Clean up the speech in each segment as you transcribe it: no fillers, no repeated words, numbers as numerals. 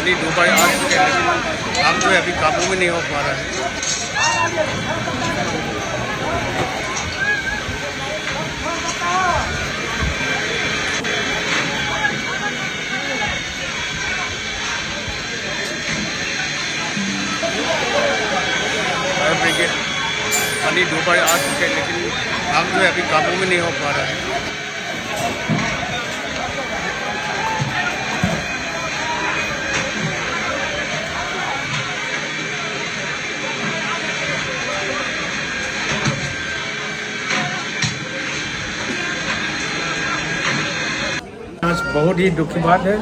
पानी 2 बार आ चुके हैं, लेकिन आग जो है अभी काबू में नहीं हो पा रहा है। फायर ब्रिगेड पानी 2 बार आ चुके हैं, लेकिन आग जो है अभी काबू में नहीं हो पा रहा है। आज बहुत ही दुखी बात है।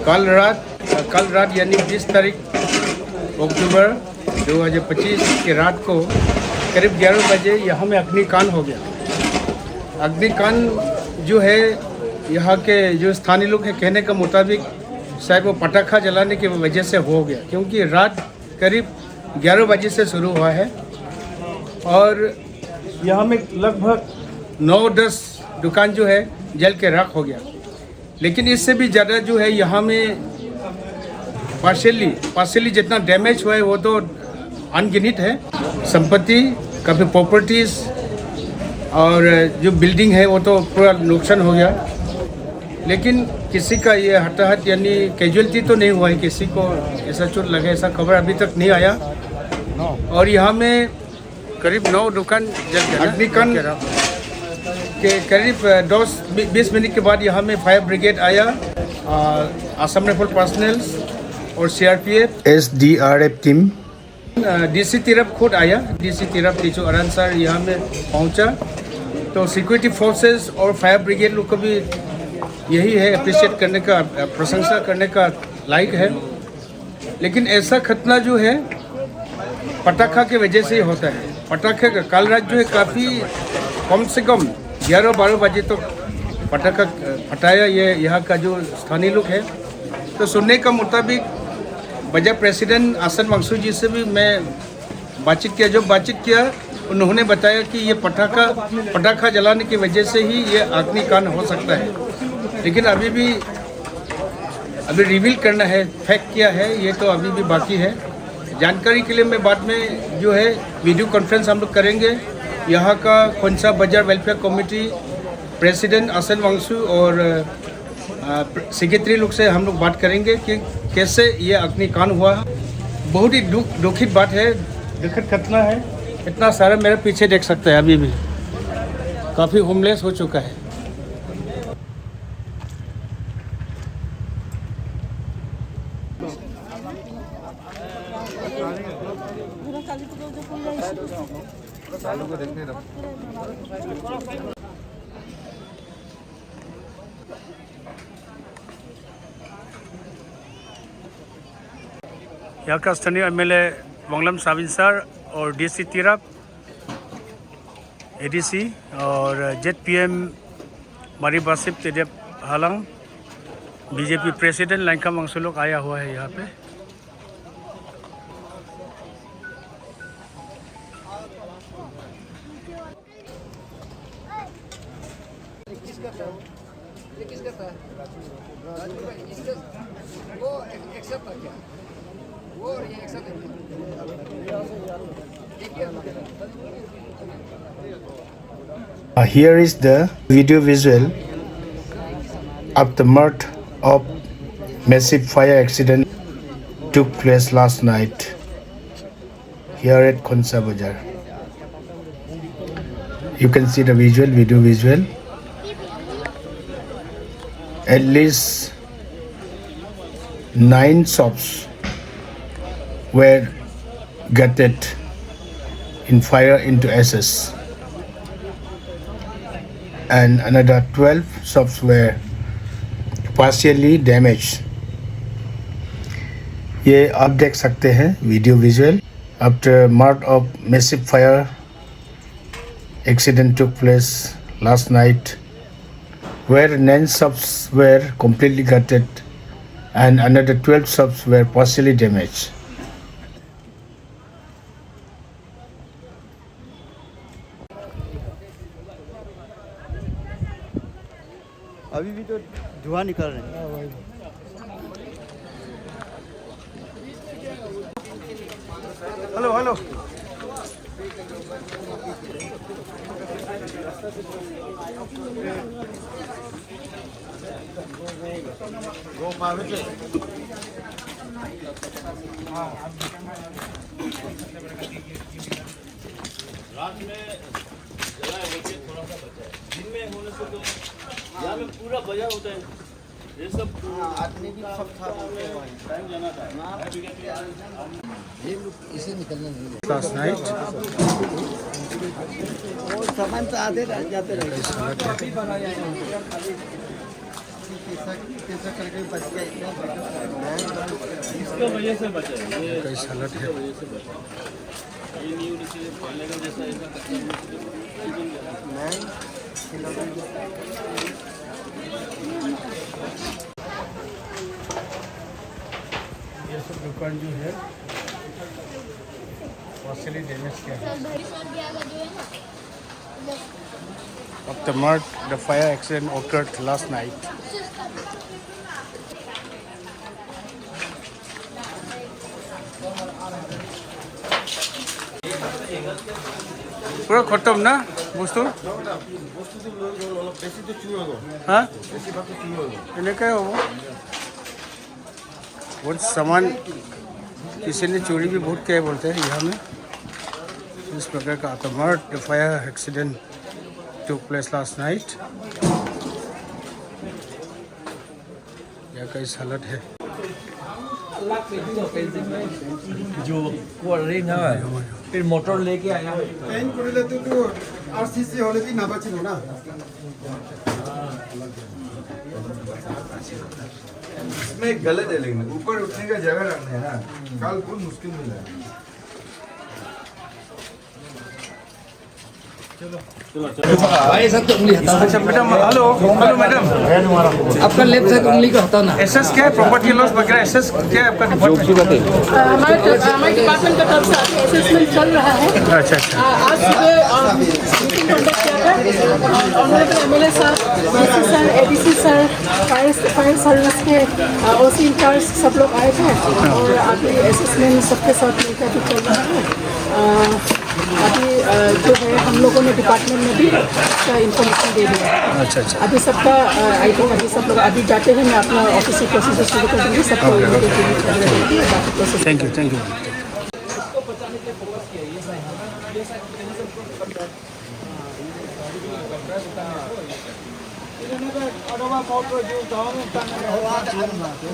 कल रात यानी 20 तारीख अक्टूबर 2025 की रात को करीब 11 बजे यहाँ में अग्निकांड हो गया। अग्निकांड जो है यहाँ के जो स्थानीय लोग हैं कहने के मुताबिक शायद वो पटाखा जलाने की वजह से हो गया, क्योंकि रात करीब 11 बजे से शुरू हुआ है और यहाँ में लगभग 9-10 दुकान जो है जल के राख हो गया। लेकिन इससे भी ज़्यादा जो है यहाँ में पार्शियली जितना डैमेज हुआ है वो तो अनगिनत है। संपत्ति, काफ़ी प्रॉपर्टीज़ और जो बिल्डिंग है वो तो पूरा नुकसान हो गया। लेकिन किसी का ये हताहत यानी कैजुअलिटी तो नहीं हुआ है, किसी को ऐसा चोट लगा ऐसा खबर अभी तक नहीं आया। और यहाँ में करीब 9 दुकान जल गया। अग्निकांड के करीब 10-20 मिनट के बाद यहाँ में फायर ब्रिगेड आया, असम राइफल पर्सनल और CRPF, SDRF team, DC Tirap खुद आया। DC तिरप टीचू अरन सर यहाँ में पहुँचा। तो सिक्योरिटी फोर्सेस और फायर ब्रिगेड लोग को भी यही है अप्रिशिएट करने का, प्रशंसा करने का लायक है। लेकिन ऐसा घटना जो है पटाखा के वजह से ही होता है। पटाखे का कल रात जो है काफ़ी कम से कम 11-12 बजे तो पटाखा फटाया ये यहाँ का जो स्थानीय लोग है। तो सुनने का मुताबिक बजाय प्रेसिडेंट आसन वांगसू जी से भी मैं बातचीत किया, उन्होंने बताया कि ये पटाखा जलाने की वजह से ही ये अग्निकांड हो सकता है। लेकिन अभी रिवील करना है फैक्ट क्या है ये तो अभी भी बाकी है। जानकारी के लिए मैं बाद में जो है वीडियो कॉन्फ्रेंस हम लोग करेंगे। यहाँ का खोंसा बाजार वेलफेयर कमेटी प्रेसिडेंट आसन वांगसू और सेक्रेटरी लोग से हम लोग बात करेंगे कि कैसे ये अग्निकांड हुआ। बहुत ही दुखित बात है, दुखद घटना है। इतना सारा मेरे पीछे देख सकते हैं, अभी भी काफ़ी होमलेस हो चुका है। यहाँ का स्थानीय MLA वंगलम साबिन सर और DC तिरप, ADC और ZPM मारी बासिप तेदेप हालांग, BJP प्रेसिडेंट लाइका वांगसू लोग आया हुआ है यहाँ पे। Here is the video visual of the murder of massive fire accident took place last night here at Khonsa Bazaar. You can see the video visual. At least 9 shops were gutted in fire into ashes, and another 12 shops were partially damaged. ये आप देख सकते हैं video visual. After murder of massive fire accident took place last night, where 9 shops were completely gutted and another 12 shops were partially damaged. अभी भी तो धुआं निकल रहे हैं। हेलो रात में जगह होती है, थोड़ा सा बचा है। दिन में होने से तो यहाँ में पूरा बजा होता है। ये सब आदमी भी सब था, टाइम जाना था। ये लोग इसे निकलने नहीं देते। Last night. और सामान तो आधे रह जाते रहे। कैसा करके बच गया इतना इसका वजह से बचा है। ये कई सलाद है। वजह से बचा है। ये नहीं होने से पहले का जैसा ऐसा ये सब दुकान जो है मॉस्टली डैमेज किया है। Of the murder, the fire accident occurred last night. पूरा खत्म ना বস্তু हाँ इन्हें क्या हो बहुत सामान किसी ने चोरी भी बहुत किया बोलते हैं यहाँ में इस प्रकार का the murder, the fire accident took place last night. यह कई हालत है जो कोरिन है फिर मोटर लेके आया पेन করলে তো তো আরসিসি হলে কি না বাঁচিল না इसमें गलत है लेकिन ऊपर उठने का जगह रखना है ना कल बहुत मुश्किल मिला है अच्छा मैडम हेलो हेलो मैडम आपका लेफ्ट साइड उंगली को हटाना। एसएस क्या है प्रॉपर्टी लॉस वगैरह एसएस क्या है आपका डिपार्टमेंट हमारे डिपार्टमेंट का तरफ से असेसमेंट चल रहा है। अच्छा अच्छा आज सुबह मीटिंग कंडक्ट किया था। Honourable MLA sir, DC sir, ADC sir, fire service के ओसी इंचार्ज सब लोग आए थे और अभी असेसमेंट सबके साथ मिलकर भी चल रहा है। अभी जो है हम लोगों ने डिपार्टमेंट में भी इसका इन्फॉर्मेशन दे दिया। अच्छा अच्छा अभी सबका आई थिंक अभी सब लोग अभी जाते हैं मैं अपना ऑफिशियल प्रोसीजर शुरू कर दूँगी सबको थैंक यू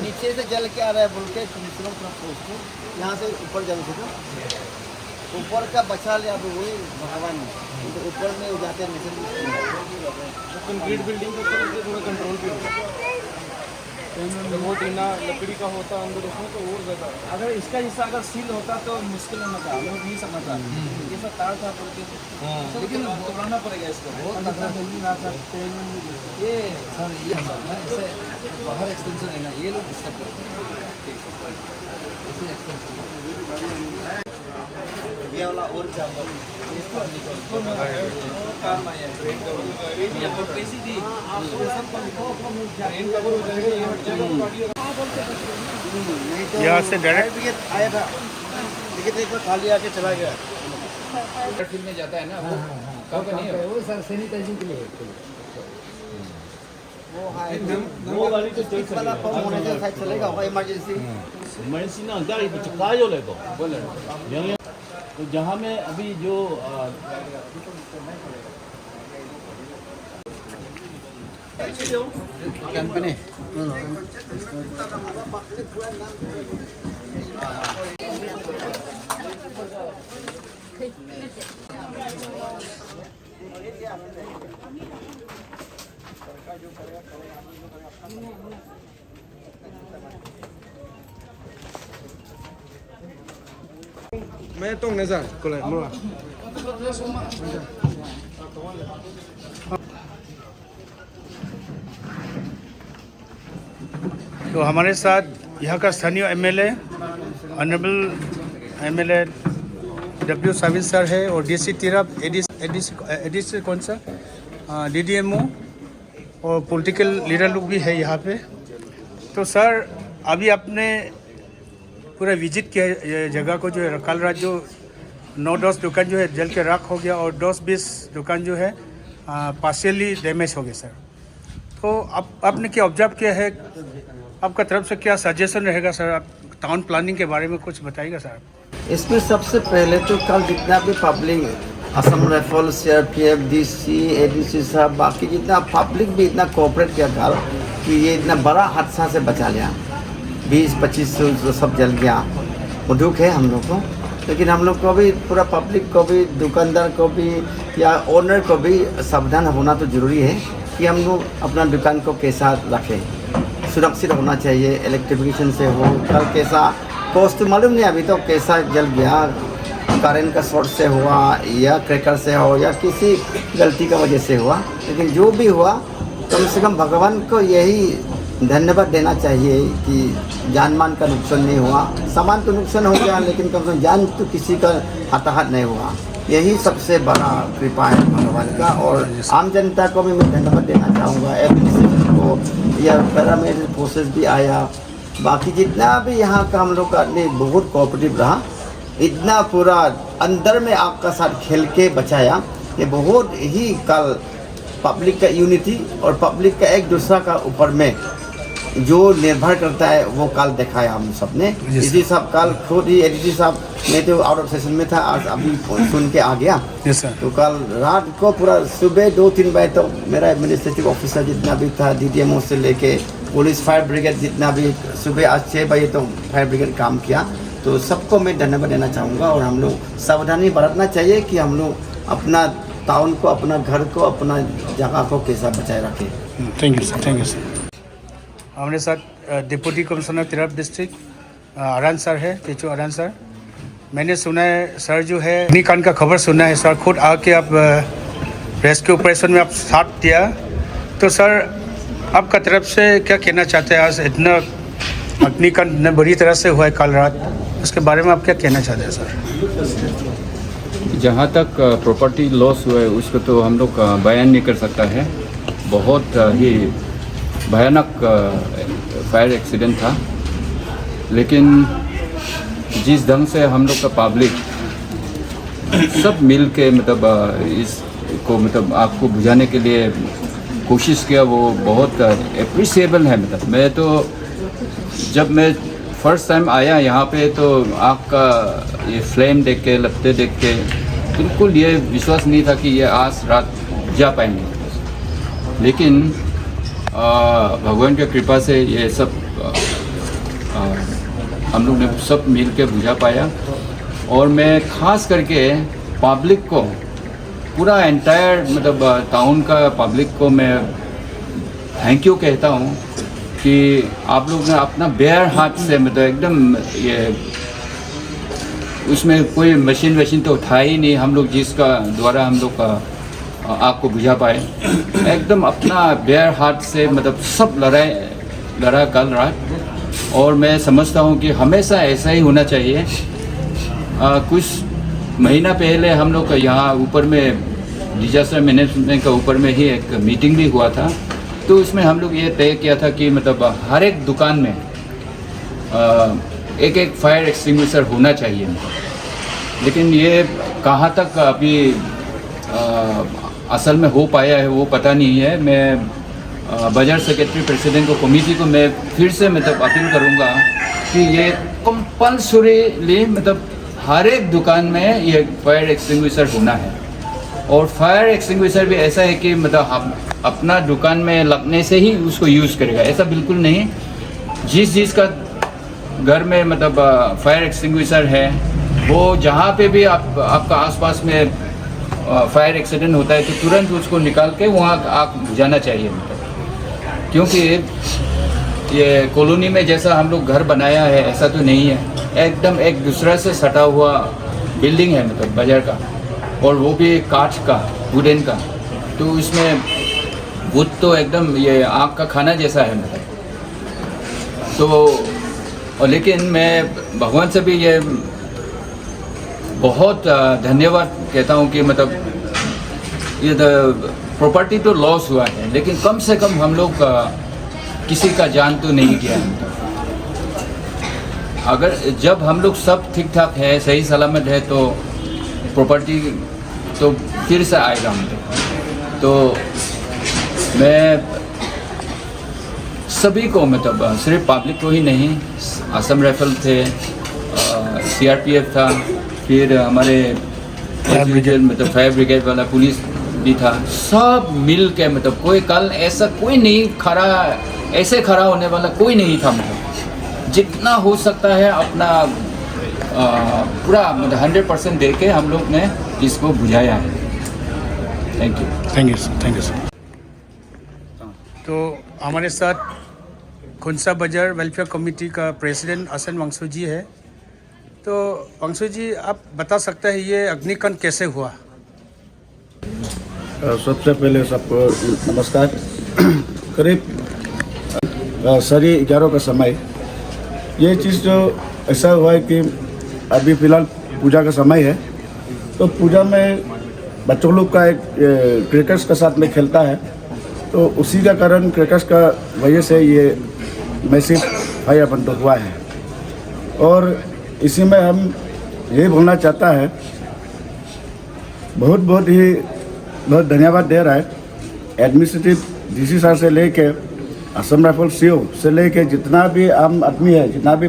नीचे से जल के आ रहा है बोल के यहाँ से ऊपर जल से ऊपर का बचा लिया अभी वही भगवान तो ऊपर में जाते हैं नीचे कंक्रीट बिल्डिंग के ऊपर थोड़ा कंट्रोल भी होगा वो टीना लकड़ी का होता अंदर उसमें तो और ज़्यादा अगर इसका हिस्सा अगर सील होता तो मुश्किल होना था लोग नहीं समझता ये सब तार था बोल के लेकिन तोड़ना पड़ेगा इसको बहुत लगा जल्दी ना सकते ये सर ये ऐसे बाहर एक्सटेंशन है ना ये लोग डिस्टर्ब करते हैं ये वाला और चावल इसको काम आया ब्रेक ये कैसी थी रेन कवर हो जाएगा यहाँ से डायरेक्ट आया था लेकिन एक बार खाली आके चला गया फील्ड में जाता है ना वो कब नहीं है वो सर सैनिटाइजिंग के लिए वो वाली तो चल वाला पंप होने से शायद चलेगा होगा इमरजेंसी ना गाड़ी पे चिपका जो लेको बोले तो जहाँ में अभी जो कंपनी मैं तो नजर कोला मोरा तो हमारे साथ यहाँ का स्थानीय MLA honourable MLA W Savid sir है और डीसी तिरप एडीसी कौन सा डीडीएमओ और पॉलिटिकल लीडर लोग भी है यहाँ पे। तो सर अभी आपने पूरा विजिट किया जगह को जो है कल रात जो 9-10 दुकान जो है जल के राख हो गया और 10-20 दुकान जो है पार्शियली डैमेज हो गया सर। तो आपने क्या ऑब्जर्व किया है, आपका तरफ से क्या सजेशन रहेगा सर? आप टाउन प्लानिंग के बारे में कुछ बताइएगा सर। इसमें सबसे पहले तो कल जितना भी public Assam rifle CRPF DC ADC साहब बाकी जितना पब्लिक भी इतना कोऑपरेट किया कल कि ये इतना बड़ा हादसा से बचा लिया। 20-25 सब जल गया, वो दुख है हम लोग को। लेकिन हम लोग को भी पूरा पब्लिक को भी दुकानदार को भी या ओनर को भी सावधान होना तो ज़रूरी है कि हम लोग अपना दुकान को कैसा रखें, सुरक्षित होना चाहिए। इलेक्ट्रिफिकेशन से हो, कल कैसा कॉस्ट मालूम नहीं अभी तो कैसा जल गया, करेंट का शॉर्ट से हुआ या क्रैकर से हो या किसी गलती का वजह से हुआ। लेकिन जो भी हुआ कम से कम भगवान को यही धन्यवाद देना चाहिए कि जान मान का नुकसान नहीं हुआ। सामान तो नुकसान हो गया लेकिन कम से कम जान तो किसी का हताहत नहीं हुआ। यही सबसे बड़ा कृपा है भगवान का। और आम जनता को भी मैं धन्यवाद देना चाहूँगा, एडमिनिस्ट्रेशन को या पैरामिलिट्री फोर्सेस भी आया, बाकी जितना भी यहाँ का हम लोग का आदमी बहुत कोऑपरेटिव रहा, इतना पूरा अंदर में आपका साथ खेल के बचाया। ये बहुत ही कल पब्लिक का यूनिटी और पब्लिक का एक दूसरा का ऊपर में जो निर्भर करता है वो कल दिखाया हम सब ने। इसी सब कल खुद ही ADC साहब, मैं तो आउट ऑफ सेशन में था, आज अभी सुन के आ गया। तो कल रात को पूरा सुबह 2-3 बजे तो मेरा एडमिनिस्ट्रेटिव ऑफिसर जितना भी था, DDMO से लेके पुलिस फायर ब्रिगेड जितना भी, सुबह आज 6 बजे तो फायर ब्रिगेड काम किया। तो सबको मैं धन्यवाद देना चाहूँगा। और हम लोग सावधानी बरतना चाहिए कि हम लोग अपना टाउन को, अपना घर को, अपना जगह को कैसा बचाए रखें। Thank you sir, thank you sir. हमारे साथ deputy commissioner Tirap district Aran sir है, तेजू अरान सर। मैंने सुना है सर जो है अग्निकांड का खबर सुना है सर, खुद आके आप रेस्क्यू ऑपरेशन में आप साथ दिया। तो सर आपका तरफ से क्या कहना चाहते हैं? आज इतना अग्निकांड न बुरी तरह से हुआ है कल रात, उसके बारे में आप क्या कहना चाहते हैं सर? जहाँ तक प्रॉपर्टी लॉस हुआ है उसको तो हम लोग बयान नहीं कर सकता है। बहुत ही भयानक फायर एक्सीडेंट था, लेकिन जिस ढंग से हम लोग का पब्लिक सब मिल के मतलब इसको मतलब आग को बुझाने के लिए कोशिश किया, वो बहुत एप्रिसिएबल है। मतलब मैं तो जब मैं फर्स्ट टाइम आया यहाँ पे तो आग का ये फ्लेम देख के, लपटे देख के बिल्कुल ये विश्वास नहीं था कि ये आज रात जा पाएंगे। लेकिन भगवान की कृपा से ये सब हम लोग ने सब मिल के बुझा पाया। और मैं ख़ास करके पब्लिक को, पूरा एंटायर मतलब टाउन का पब्लिक को मैं थैंक यू कहता हूँ कि आप लोग ने अपना बेयर हाथ से मतलब एकदम ये उसमें कोई मशीन वशीन तो था ही नहीं, हम लोग जिसका द्वारा हम लोग का आग को बुझा पाए, एकदम अपना बेयर हाथ से मतलब सब लड़ा कल रात। और मैं समझता हूँ कि हमेशा ऐसा ही होना चाहिए। कुछ महीना पहले हम लोग का यहाँ ऊपर में डिजास्टर मैनेजमेंट का ऊपर में ही एक मीटिंग भी हुआ था, तो उसमें हम लोग ये तय किया था कि मतलब हर एक दुकान में एक एक फायर एक्सटिंग्विशर होना चाहिए। लेकिन ये कहाँ तक अभी असल में हो पाया है वो पता नहीं है। मैं बाजार सेक्रेटरी प्रेसिडेंट को, कमेटी को मैं फिर से मतलब अपील करूँगा कि ये कंपल्सरीली मतलब हर एक दुकान में ये फायर एक्सटिंग्विशर होना है। और फायर एक्सटिंग्विशर भी ऐसा है कि मतलब हम अपना दुकान में लगने से ही उसको यूज़ करेगा, ऐसा बिल्कुल नहीं। जिस का घर में मतलब फायर एक्सटिंग्विशर है, वो जहाँ पे भी आपका आसपास में फायर एक्सीडेंट होता है तो तुरंत उसको निकाल के वहाँ आग बुझाना चाहिए। मतलब क्योंकि ये कॉलोनी में जैसा हम लोग घर बनाया है ऐसा तो नहीं है, एकदम एक दूसरे से सटा हुआ बिल्डिंग है मतलब बाजार का, और वो भी काठ का, वुडन का। तो उसमें वुड तो एकदम ये आग का खाना जैसा है मतलब। तो और लेकिन मैं भगवान से भी ये बहुत धन्यवाद कहता हूँ कि मतलब ये प्रॉपर्टी तो लॉस हुआ है, लेकिन कम से कम हम लोग किसी का जान तो नहीं गया है। अगर जब हम लोग सब ठीक ठाक है, सही सलामत है, तो प्रॉपर्टी तो फिर से आएगा मतलब। तो मैं सभी को मतलब सिर्फ पब्लिक को ही नहीं, असम राइफल थे, CRPF था, फिर हमारे मतलब फायर ब्रिगेड वाला पुलिस भी था, सब मिल के मतलब कोई कल ऐसा कोई नहीं खड़ा, ऐसे खड़ा होने वाला कोई नहीं था। मतलब जितना हो सकता है अपना पूरा मतलब 100% दे के हम लोग ने इसको बुझाया है। Thank you. Thank you sir, thank you sir. तो हमारे साथ खोंसा बाजार वेलफेयर कमेटी का प्रेसिडेंट असन वांगसु जी है। तो वांगसु जी, आप बता सकते हैं ये अग्निकांड कैसे हुआ? सबसे पहले सबको नमस्कार। करीब 11:30 का समय ये चीज़ जो ऐसा हुआ है कि अभी फ़िलहाल पूजा का समय है, तो पूजा में बच्चों लोग का एक क्रिकेट्स के साथ में खेलता है, तो उसी का कारण क्रिकेट्स का वजह से ये मैसिव फायर बंद हुआ है। और इसी में हम ये बोलना चाहता है, बहुत धन्यवाद दे रहा है एडमिनिस्ट्रेटिव DC सर से लेके असम राइफल CO से लेके जितना भी आम आदमी है, जितना भी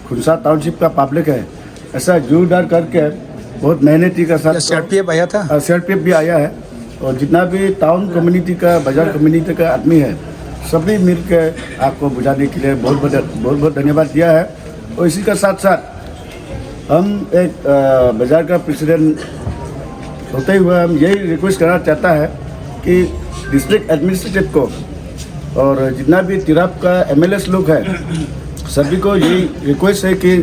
खुनसा टाउनशिप का पब्लिक है, ऐसा जोरदार करके बहुत मेहनती का साथ CRPF आया था? CRPF भी आया है, और जितना भी टाउन कम्युनिटी का, बाजार कम्युनिटी का आदमी है, सभी मिल के आपको बुझाने के लिए बहुत धन्यवाद दिया है। और इसी का साथ साथ हम एक बाजार का प्रेसिडेंट होते हुए हम यही रिक्वेस्ट करना चाहता है कि डिस्ट्रिक्ट एडमिनिस्ट्रेटिव को और जितना भी तिराप का MLAs लोग हैं, सभी को यही रिक्वेस्ट है कि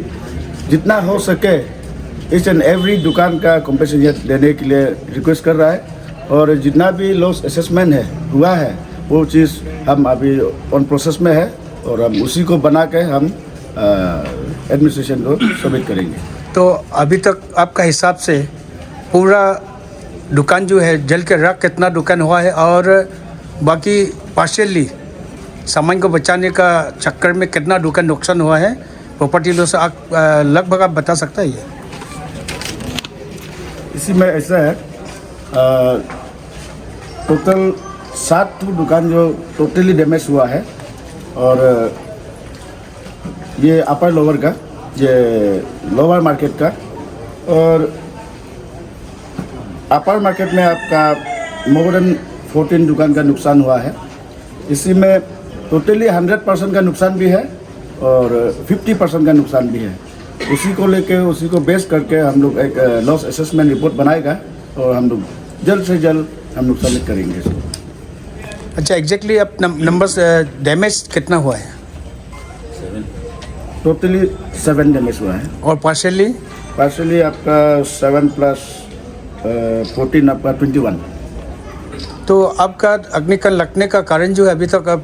जितना हो सके ईच एंड एवरी दुकान का कॉम्पेंसेशन देने के लिए रिक्वेस्ट कर रहा है। और जितना भी लॉस असेसमेंट है हुआ है, वो चीज़ हम अभी ऑन प्रोसेस में है, और हम उसी को बना के हम एडमिनिस्ट्रेशन को सबमिट करेंगे। तो अभी तक आपका हिसाब से पूरा दुकान जो है जल के राख कितना दुकान हुआ है, और बाकी पार्शियली सामान को बचाने का चक्कर में कितना दुकान नुकसान हुआ है, प्रॉपर्टी लॉस आप लगभग आप बता सकता है? ये इसी में ऐसा है, टोटल 7 दुकान जो टोटली डैमेज हुआ है, और ये अपर लोअर का, ये लोअर मार्केट का, और अपर मार्केट में आपका मोर देन 14 दुकान का नुकसान हुआ है। इसी में टोटली 100% का नुकसान भी है और 50% का नुकसान भी है। उसी को लेके, उसी को बेस करके हम लोग एक लॉस असेसमेंट रिपोर्ट बनाएगा, और हम लोग जल्द से जल्द हम लोग सबमिट करेंगे इसको। अच्छा, एग्जैक्टली आप नंबर्स डैमेज कितना हुआ है? टोटली 7 डैमेज हुआ है, और पार्शियली आपका 7 + 14 आपका 21। तो आपका अग्निकांड लगने का कारण जो है अभी तक आप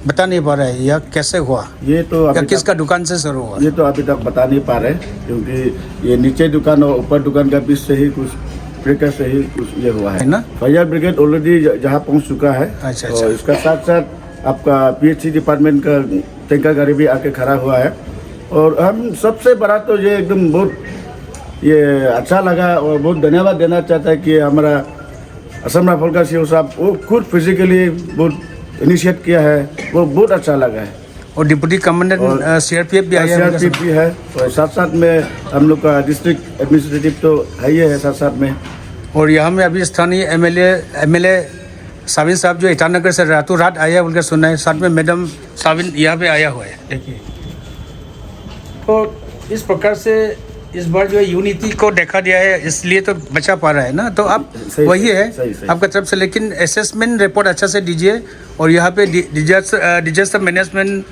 बता नहीं पा रहे हैं, या कैसे हुआ? ये तो या किसका दुकान से शुरू हुआ? ये तो अभी तक बता नहीं पा रहे, क्योंकि ये नीचे दुकान और ऊपर दुकान का बीच से ही कुछ ब्रेकर से ही कुछ ये हुआ है ना। फायर ब्रिगेड ऑलरेडी जहाँ पहुँच चुका है। अच्छा। और इसका साथ साथ आपका PHC डिपार्टमेंट का टैंकर गाड़ी भी आके खड़ा हुआ है। और हम सबसे बड़ा तो ये एकदम बहुत ये अच्छा लगा, और बहुत धन्यवाद देना चाहता है कि हमारा असम राइफल का CO साहब वो खुद फिजिकली बहुत इनिशिएट किया है, वो बहुत अच्छा लगा है। और डिप्टी कमांडेंट CRPF भी आया है? CRPF भी है, और साथ साथ में हम लोग का डिस्ट्रिक्ट एडमिनिस्ट्रेटिव तो है ही है साथ साथ में। और यहाँ में अभी स्थानीय MLA साविन साहब जो ईटानगर से रातों रात आया उनका सुना है, साथ में मैडम साविन यहाँ पे आया हुआ है। देखिए, तो इस प्रकार से इस बार जो है यूनिटी को देखा गया है, इसलिए तो बचा पा रहा है ना। तो आप वही है आपका तरफ से, लेकिन असेसमेंट रिपोर्ट अच्छा से दीजिए। और यहाँ पे डिजास्टर मैनेजमेंट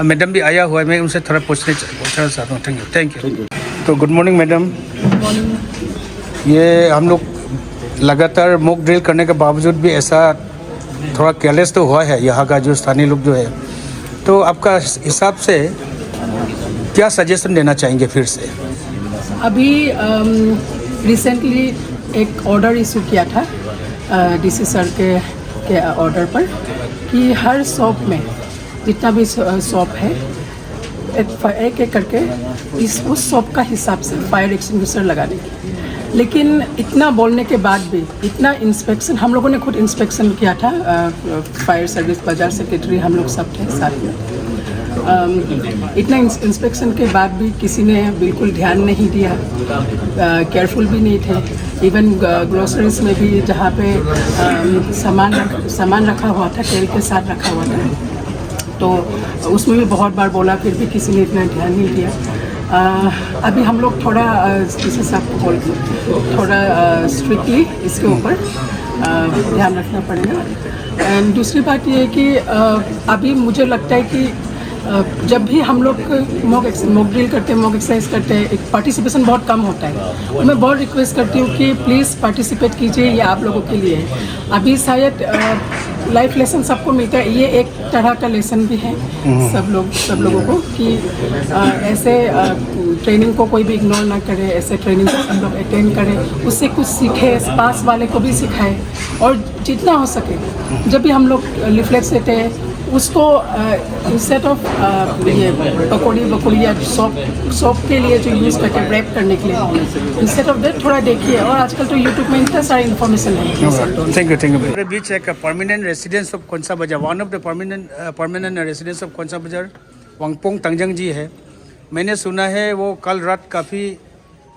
मैडम भी आया हुआ है, मैं उनसे थोड़ा पूछना चाहता हूँ। Thank you. तो गुड मॉर्निंग मैडम। ये हम लोग लगातार मॉक ड्रिल करने के बावजूद भी ऐसा थोड़ा केयरलेस तो हुआ है यहाँ का जो स्थानीय लोग जो है। तो आपका हिसाब से क्या सजेशन देना चाहेंगे फिर से? अभी रिसेंटली एक ऑर्डर इशू किया था DC सर के ऑर्डर पर कि हर शॉप में जितना भी शॉप है एक एक करके उस शॉप का हिसाब से फायर एक्सटिंग्विशर लगाने की। लेकिन इतना बोलने के बाद भी, इतना इंस्पेक्शन, हम लोगों ने खुद इंस्पेक्शन किया था, फायर सर्विस, बाजार सेक्रेटरी, हम लोग सब थे साथ में। इतना इंस्पेक्शन के बाद भी किसी ने बिल्कुल ध्यान नहीं दिया, केयरफुल भी नहीं थे। इवन ग्रोसरीज में भी जहाँ पे सामान रखा हुआ था, तेल के साथ रखा हुआ था, तो उसमें भी बहुत बार बोला, फिर भी किसी ने इतना ध्यान नहीं दिया। अभी हम लोग थोड़ा जैसे सबको बोलते, थोड़ा स्ट्रिक्टली इसके ऊपर ध्यान रखना पड़ेगा। एंड दूसरी बात ये है कि अभी मुझे लगता है कि जब भी हम लोग मॉक ड्रिल करते हैं, मॉक एक्सरसाइज करते हैं, एक पार्टिसिपेशन बहुत कम होता है। मैं बहुत रिक्वेस्ट करती हूँ कि प्लीज़ पार्टिसिपेट कीजिए, ये आप लोगों के लिए है। अभी शायद लाइफ लेसन सबको मिलता है, ये एक तरह का लेसन भी है सब लोगों को कि ऐसे ट्रेनिंग को कोई भी इग्नोर ना करे, ऐसे ट्रेनिंग को सब लोग अटेंड करें, उससे कुछ सीखे, पास वाले को भी सिखाए, और जितना हो सके जब भी हम लोग लिफलेट्स देते हैं उसको इंस्टेड ऑफ ये पकौड़ी या सॉप के लिए जो यूज़ करते हैं रैप करने के लिए, इंस्टेड ऑफ दैट थोड़ा देखिए। और आजकल तो यूट्यूब में इतना सारा इन्फॉर्मेशन है। Thank you. हमारे बीच एक परमानेंट रेसिडेंस ऑफ खोंसा बाजार, one of the permanent residence of Khonsa बाजार वांगपोंग तंजंग जी है। मैंने सुना है वो कल रात काफ़ी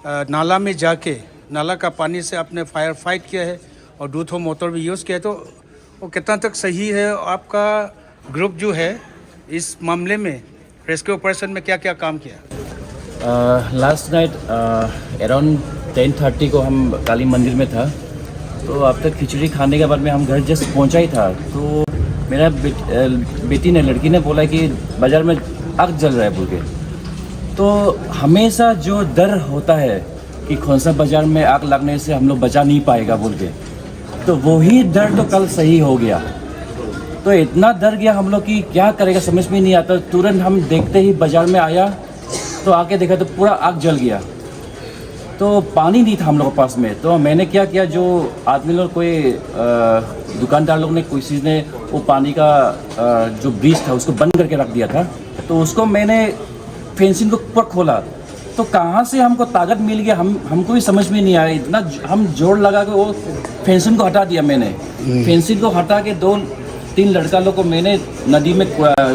नाला में जाके नाला का पानी से आपने फायर फाइट किया है और 2 ठो मोटर भी यूज़ किया है, तो वो कितना तक सही है? आपका ग्रुप जो है इस मामले में रेस्क्यू ऑपरेशन में क्या क्या काम किया? लास्ट नाइट अराउंड 10:30 को हम काली मंदिर में था, तो अब तक खिचड़ी खाने के बाद में हम घर जस्ट पहुंचा ही था, तो मेरा लड़की ने बोला कि बाज़ार में आग जल रहा है बोल के। तो हमेशा जो डर होता है कि खोंसा बाज़ार में आग लगने से हम लोग बचा नहीं पाएगा बोल के, तो वही डर तो कल सही हो गया। तो इतना डर गया हम लोग कि क्या करेगा समझ में नहीं आता। तुरंत हम देखते ही बाज़ार में आया तो आके देखा तो पूरा आग जल गया, तो पानी नहीं था हम लोग के पास में। तो मैंने क्या किया, जो आदमी लोग कोई दुकानदार लोग ने किसी ने वो पानी का जो ब्रिज था उसको बंद करके रख दिया था, तो उसको मैंने फेंसिंग को ऊपर खोला, तो कहाँ से हमको ताकत मिल गया हमको भी समझ में नहीं आया। इतना हम जोर लगा के वो फेंसिंग को हटा दिया। मैंने फेंसिंग को हटा के 2-3 लड़का लोग को मैंने नदी में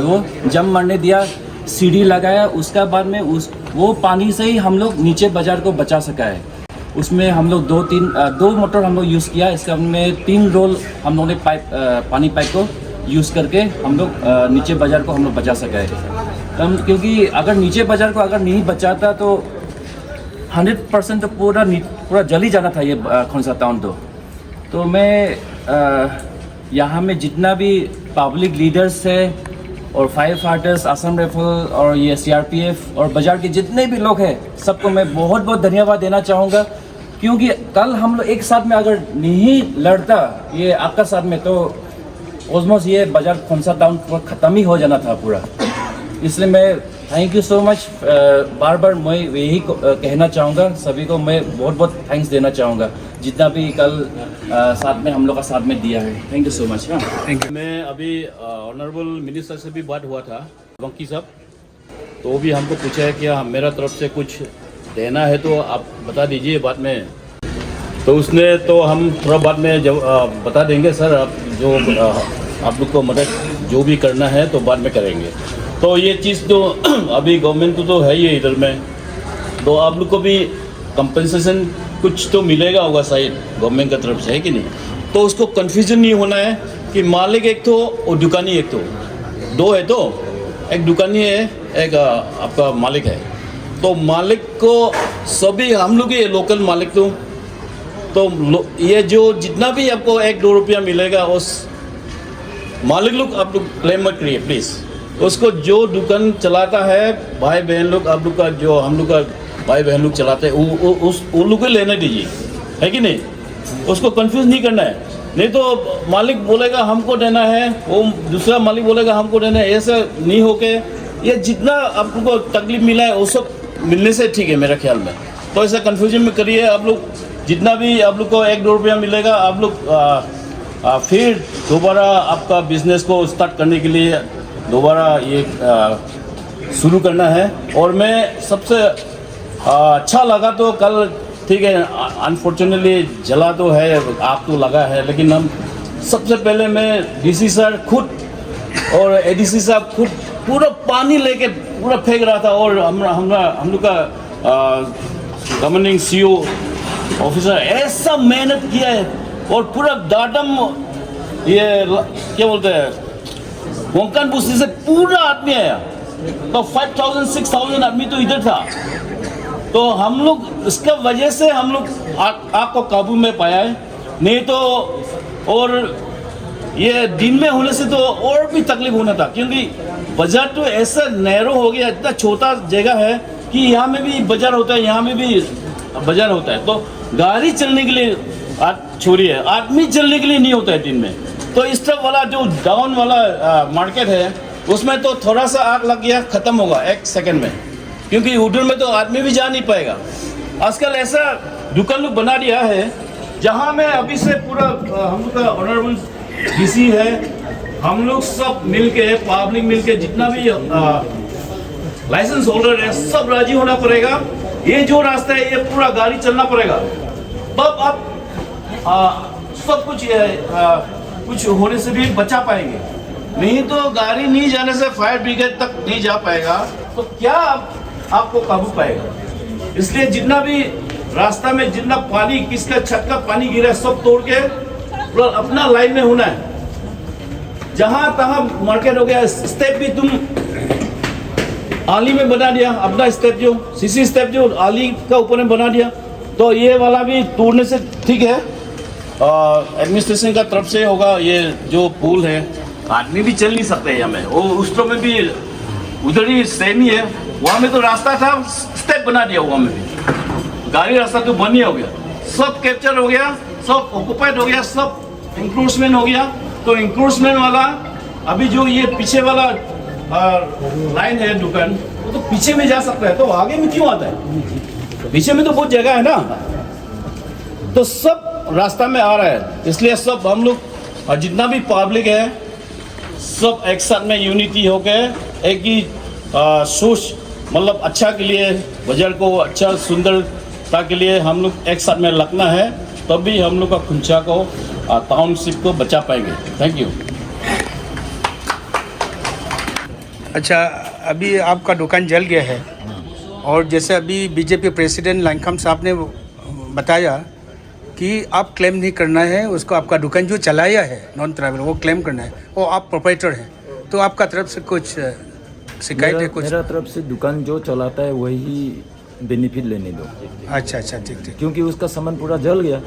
वो जम मारने दिया, सीढ़ी लगाया, उसका बाद में वो पानी से ही हम लोग नीचे बाज़ार को बचा सका है। उसमें हम लोग 2 मोटर हम लोग यूज़ किया, इसका में 3 रोल हम लोगों ने पानी पाइप को यूज़ करके हम लोग नीचे बाज़ार को हम लोग बचा सका है। क्योंकि अगर नीचे बाज़ार को अगर नहीं बचाता तो 100% तो पूरा जल ही जाना था ये खोंसा टाउन। तो मैं यहाँ में जितना भी पब्लिक लीडर्स है और फायर फाइटर्स, असम राइफल और ये CRPF और बाज़ार के जितने भी लोग हैं, सबको मैं बहुत बहुत धन्यवाद देना चाहूँगा। क्योंकि कल हम लोग एक साथ में अगर नहीं लड़ता ये आपका साथ में, तो ऑलमोस्ट ये बाज़ार खोंसा टाउन पूरा ख़त्म ही हो जाना था पूरा। इसलिए मैं थैंक यू सो मच, बार बार मैं यही कहना चाहूँगा सभी को, मैं बहुत बहुत थैंक्स देना चाहूँगा जितना भी कल साथ में हम लोग का साथ में दिया है। Thank you so much. Thank you. मैं अभी ऑनरेबल मिनिस्टर से भी बात हुआ था, वंकी साहब, तो वो भी हमको पूछा है कि मेरा तरफ से कुछ देना है तो आप बता दीजिए बाद में। तो उसने तो हम थोड़ा बाद में जब बता देंगे सर, आप जो आप लोग को मदद जो भी करना है तो बाद में करेंगे। तो ये चीज़ तो अभी गवर्नमेंट को तो है ही इधर में, तो आप लोग को भी कंपनसेशन कुछ तो मिलेगा होगा शायद गवर्नमेंट की तरफ से, है कि नहीं? तो उसको कन्फ्यूजन नहीं होना है कि मालिक एक तो और दुकानी एक तो, 2 है, तो एक दुकानी है एक आपका मालिक है। तो मालिक को सभी हम लोग ये लोकल मालिक तो ये जो जितना भी आपको 1-2 रुपया मिलेगा उस मालिक लोग आप लोग क्लेम मत करिए प्लीज़। उसको जो दुकान चलाता है भाई बहन लोग, आप लोग का जो हम लोग का भाई बहन लोग चलाते हैं वो लोग को लेने दीजिए, है कि नहीं? उसको कंफ्यूज नहीं करना है, नहीं तो मालिक बोलेगा हमको देना है, वो दूसरा मालिक बोलेगा हमको देना है, ऐसा नहीं होके ये जितना आप लोग को तकलीफ मिला है वो सब मिलने से ठीक है मेरा ख्याल में। तो ऐसा कन्फ्यूजन में करिए आप लोग, जितना भी आप लोग को 1-2 रुपया मिलेगा आप लोग फिर दोबारा आपका बिजनेस को स्टार्ट करने के लिए दोबारा ये शुरू करना है। और मैं सबसे अच्छा लगा तो कल ठीक है, अनफॉर्चुनेटली जला तो है, आग तो लगा है, लेकिन हम सबसे पहले मैं डीसी सर खुद और एडीसी साहब खुद पूरा पानी लेके पूरा फेंक रहा था, और हम लोग का गवर्निंग सीओ ऑफिसर ऐसा मेहनत किया है, और पूरा डाटम ये क्या बोलते हैं कोंकण बस्ती से पूरा आदमी आया, तो 5,000-6,000 आदमी तो इधर था। तो हम लोग इसका वजह से हम लोग आग को काबू में पाया है, नहीं तो और ये दिन में होने से तो और भी तकलीफ होना था, क्योंकि बाजार तो ऐसा नैरो हो गया, इतना छोटा जगह है कि यहाँ में भी बाजार होता है, यहाँ में भी बाजार होता है, तो गाड़ी चलने के लिए छोड़िए आदमी चलने के लिए नहीं होता है दिन में। तो इस तरफ वाला जो डाउन वाला मार्केट है उसमें तो थोड़ा सा आग लग गया, खत्म होगा 1 सेकंड में, क्योंकि उधर में तो आदमी भी जा नहीं पाएगा। आजकल ऐसा दुकान लोग बना दिया है जहाँ में अभी से पूरा हम लोग का ऑनरेबल डीसी है, हम लोग सब मिलके पब्लिक मिलके जितना भी लाइसेंस होल्डर है सब राजी होना पड़ेगा। ये जो रास्ता है ये पूरा गाड़ी चलना पड़ेगा, तब आप सब कुछ कुछ होने से भी बचा पाएंगे, नहीं तो गाड़ी नहीं जाने से फायर ब्रिगेड तक नहीं जा पाएगा, तो क्या आपको काबू पाएगा। इसलिए जितना भी रास्ता में जितना पानी किसका छत का पानी गिरा सब तोड़ के अपना लाइन में होना है। जहां तहां मार्केट हो गया, स्टेप भी तुम आली में बना दिया, अपना स्टेप जो सीसी स्टेप जो आली का ऊपर में बना दिया, तो ये वाला भी तोड़ने से ठीक है, एडमिनिस्ट्रेशन का तरफ से होगा। ये जो पुल है आदमी भी चल नहीं सकते हैं हमें, वो उस तरफ में भी उधर ही सेम ही है, वहाँ में तो रास्ता था स्टेप बना दिया, वहाँ में भी गाड़ी रास्ता तो बंद ही हो गया, सब कैप्चर हो गया, सब ऑक्युपाइड हो गया, सब इंक्रोचमेंट हो गया। तो इंक्रोचमेंट वाला अभी जो ये पीछे वाला लाइन है दुकान, वो तो पीछे में जा सकता है, तो आगे में क्यों आता है? पीछे में तो बहुत जगह है ना, तो सब रास्ता में आ रहा है। इसलिए सब हम लोग जितना भी पब्लिक है सब एक साथ में यूनिटी होकर एक ही सोच, मतलब अच्छा के लिए, बाजार को अच्छा सुंदरता के लिए हम लोग एक साथ में लगना है, तब भी हम लोग का खुंचा को टाउनशिप को बचा पाएंगे। Thank you. अच्छा, अभी आपका दुकान जल गया है, और जैसे अभी बीजेपी प्रेसिडेंट लाइंगखम साहब ने बताया कि आप क्लेम नहीं करना है उसको, आपका दुकान जो चलाया है नॉन ट्रैवल वो क्लेम करना है, वो आप प्रोप्राइटर हैं, तो आपका तरफ से कुछ शिकायत है? कुछ मेरा तरफ से दुकान जो चलाता है वही बेनिफिट लेने दो। अच्छा अच्छा, ठीक ठीक, क्योंकि उसका सामान पूरा जल गया,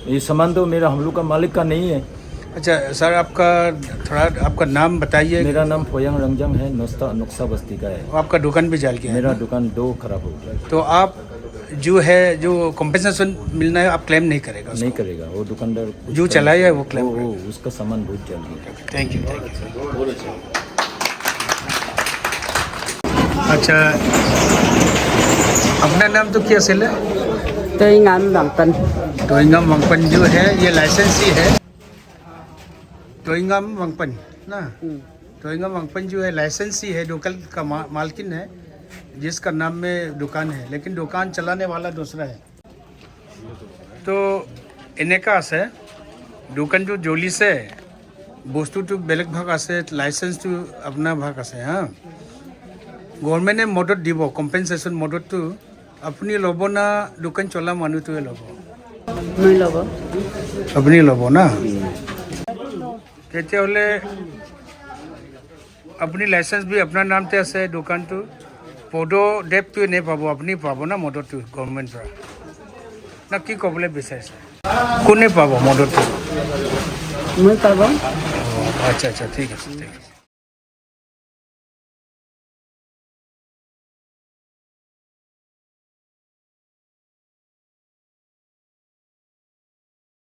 ये सामान तो मेरा हम लोग का मालिक का नहीं है। अच्छा सर, आपका थोड़ा आपका नाम बताइए। मेरा नाम फोयांग रंगजंग है, नुक्सा बस्ती का है। आपका दुकान भी जल गया? मेरा दुकान 2 खराब हो गया। तो आप जो है जो कॉम्पेंसेशन मिलना है आप क्लेम नहीं करेगा? नहीं करेगा, वो दुकानदार जो चलाया है वो क्लेम, वो उसका सामान बहुत जल गया। Thank you, thank you. बहुत अच्छा, अपना नाम तो क्या सेल है? तोइंगम वांगपन। तोइंगम वांगपन जो है ये लाइसेंसी है, तोइंगम वांगपन ना, तोइंगम वांगपन जो है लाइसेंसी है, दुकान का मालकिन है जिसका नाम में दुकान है, लेकिन दुकान चलाने वाला दूसरा है। तो এনেকা আছে দোকানটো জ্বলিছে, বস্তুটো বেলেগ ভাগ আছে, লাইসেন্সটো আপোনাৰ ভাগ আছে। হা, গভৰ্ণমেণ্টে মদত দিব, কম্পেনচেশ্যন মদতটো আপুনি ল'ব না দোকান চলা মানুহটোৱে ল'ব? মই ল'ব। আপুনি ল'ব না? তেতিয়াহ'লে আপুনি লাইসেন্স भी আপোনাৰ নামতে আছে, দোকানটো পদক্ষেপটো এনেই পাব, আপুনি পাব না মদতটো গভৰ্ণমেণ্টৰ পৰা? না কি ক'বলৈ বিচাৰিছে? কোনে পাব মদতটো? মই পাব। আচ্ছা আচ্ছা, ঠিক আছে, ঠিক আছে।